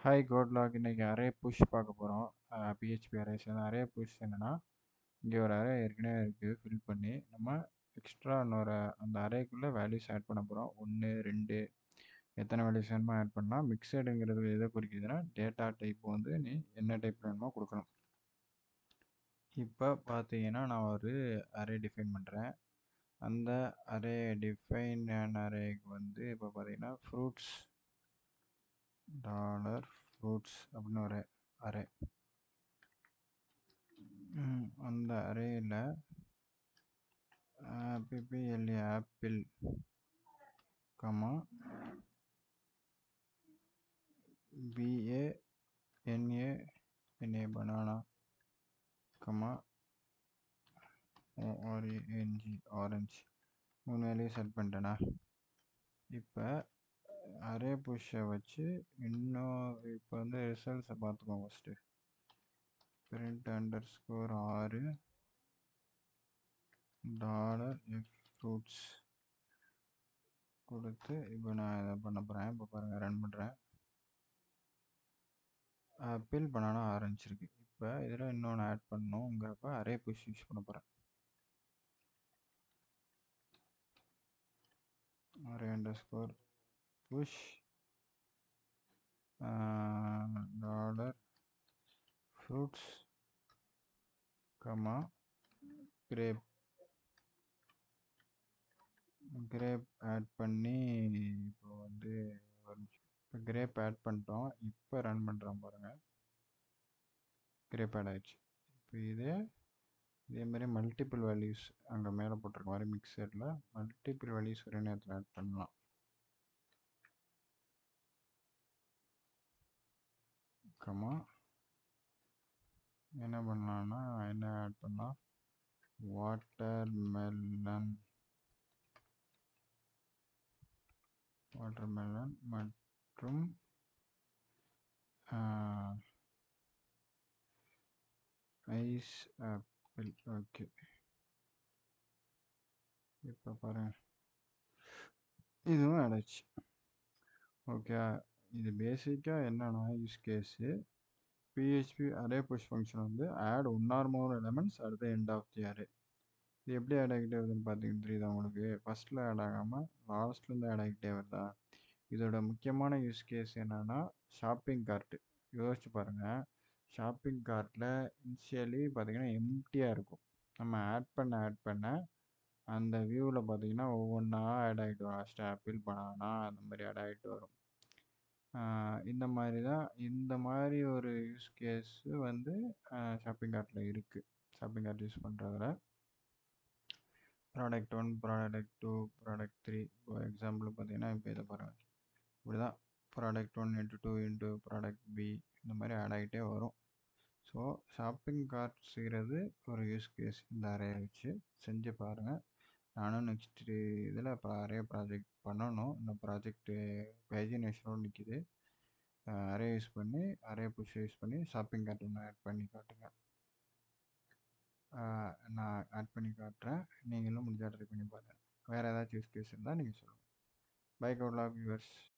Hi கோட்லாக். இன்னைக்கு array push பார்க்க போகிறோம். PHP arrays. அந்த அரே புஷ் என்னென்னா, இங்கே ஒரு அரே ஏற்கனவே இருக்குது ஃபில் பண்ணி நம்ம எக்ஸ்ட்ரா இன்னொரு அந்த அரேக்குள்ளே வேல்யூஸ் ஆட் பண்ண போகிறோம். 1 2 எத்தனை வேல்யூஸ் வேணுமோ ஆட் பண்ணலாம். மிக்சடுங்கிறது எதை குறிக்குதுன்னா, டேட்டா டைப் வந்து நீ என்ன டைப் வேணுமோ கொடுக்கணும். இப்போ பார்த்தீங்கன்னா நான் ஒரு அரே டிஃபைன் பண்ணுறேன். அந்த அரே டிஃபைன் அரேக்கு வந்து இப்போ பார்த்தீங்கன்னா ஃப்ரூட்ஸ் $fruits அப்படின்னு ஒரு அரே. அந்த அரேயில் P P L A apple comma B A N A banana comma O R A N G orange 3 வேலையை செட் பண்ணிட்டேனா. இப்போ அரே புஷ்ஷை வச்சு இன்னும் இப்போ வந்து ரிசல்ட்ஸை பார்த்துக்கோங்க. ஃபஸ்ட்டு print underscore $fruits கொடுத்து இப்போ நான் இதை பண்ண போகிறேன். இப்போ பாருங்கள், ரன் பண்ணுறேன். ஆப்பிள் பனானா ஆரஞ்சு இருக்குது. இப்போ இதில் இன்னொன்று ஆட் பண்ணணுங்கிறப்ப அரே புஷ் யூஸ் பண்ண போகிறேன். Array underscore push $fruits comma grape add பண்ணி இப்போ வந்து இப்போ கிரேப் ஆட் பண்ணிட்டோம். இப்போ ரன் பண்ணுறோம் பாருங்கள், கிரேப் ஆட் ஆயிடுச்சு. இப்போ இதேமாதிரி மல்டிபிள் வேல்யூஸ் அங்கே மேலே போட்டிருக்க மாதிரி மிக்சரில் மல்டிபிள் வேல்யூஸ் ஒரே நேரத்தில் ஆட் பண்ணலாம். கமா என்ன பண்ணலான்னா என்ன ஆட் பண்ணலாம், வாட்டர்மெலன் மற்றும் ஐஸ் ஆப்பிள். ஓகே, இப்போ பாருங்கள், இதுவும் ஆடாச்சு. ஓகே, இது பேசிக்காக என்னென்னா use case PHP array push function வந்து add 1 or more elements at the end of the array. இது எப்படி ஆட் ஆகிட்டே வருதுன்னு பார்த்தீங்கன்னா தெரியுதா உங்களுக்கு? ஃபஸ்ட்டில் ஆட் ஆகாமல் லாஸ்ட்லேருந்து ஆட் ஆகிட்டே வருதா? இதோட முக்கியமான யூஸ் கேஸ் என்னென்னா ஷாப்பிங் கார்ட்டு. யோசிச்சு பாருங்கள், ஷாப்பிங் கார்ட்டில் இனிஷியலி பார்த்தீங்கன்னா எம்டியாக இருக்கும். நம்ம ஆட் பண்ண அந்த வியூவில் பார்த்தீங்கன்னா ஒவ்வொன்றா ஆட் ஆகிட்டு வரும். ஃபஸ்ட்டு ஆப்பிள் பனானா அந்த மாதிரி ஆட் ஆகிட்டு வரும். இந்த மாதிரி ஒரு யூஸ் கேஸு வந்து ஷாப்பிங் கார்ட்டில் இருக்குது. ஷாப்பிங் கார்ட் யூஸ் பண்ணுறதுல ப்ராடக்ட் 1, ப்ராடக்ட் 2, ப்ராடக்ட் 3. இப்போ எக்ஸாம்பிள் பார்த்தீங்கன்னா இப்போ இதை பாருங்கள், இப்படி தான் ப்ராடக்ட் 1 × 2 × ப்ராடக்ட் பி இந்த மாதிரி ஆட் ஆகிட்டே வரும். ஸோ ஷாப்பிங் கார்ட் செய்கிறது ஒரு யூஸ் கேஸ். இந்த அரேயை வச்சு செஞ்சு பாருங்கள். நானும் நெக்ஸ்ட்டு இதில் இப்போ அரே ப்ராஜெக்ட் பண்ணணும். இந்த ப்ராஜெக்ட்டு பேஜினேஷனோடு நிற்கிது. அரே யூஸ் பண்ணி அரே புஷ் யூஸ் பண்ணி ஷாப்பிங் கார்ட் ஒன்று ஆட் பண்ணி காட்டுங்க. நான் ஆட் பண்ணி காட்டுறேன், நீங்களும் முடிஞ்சால் ட்ரை பண்ணி பாருங்கள். வேறு ஏதாச்சும் யூஸ் கேஸ் இருந்தால் நீங்கள் சொல்லுங்கள். Bye Codelog viewers.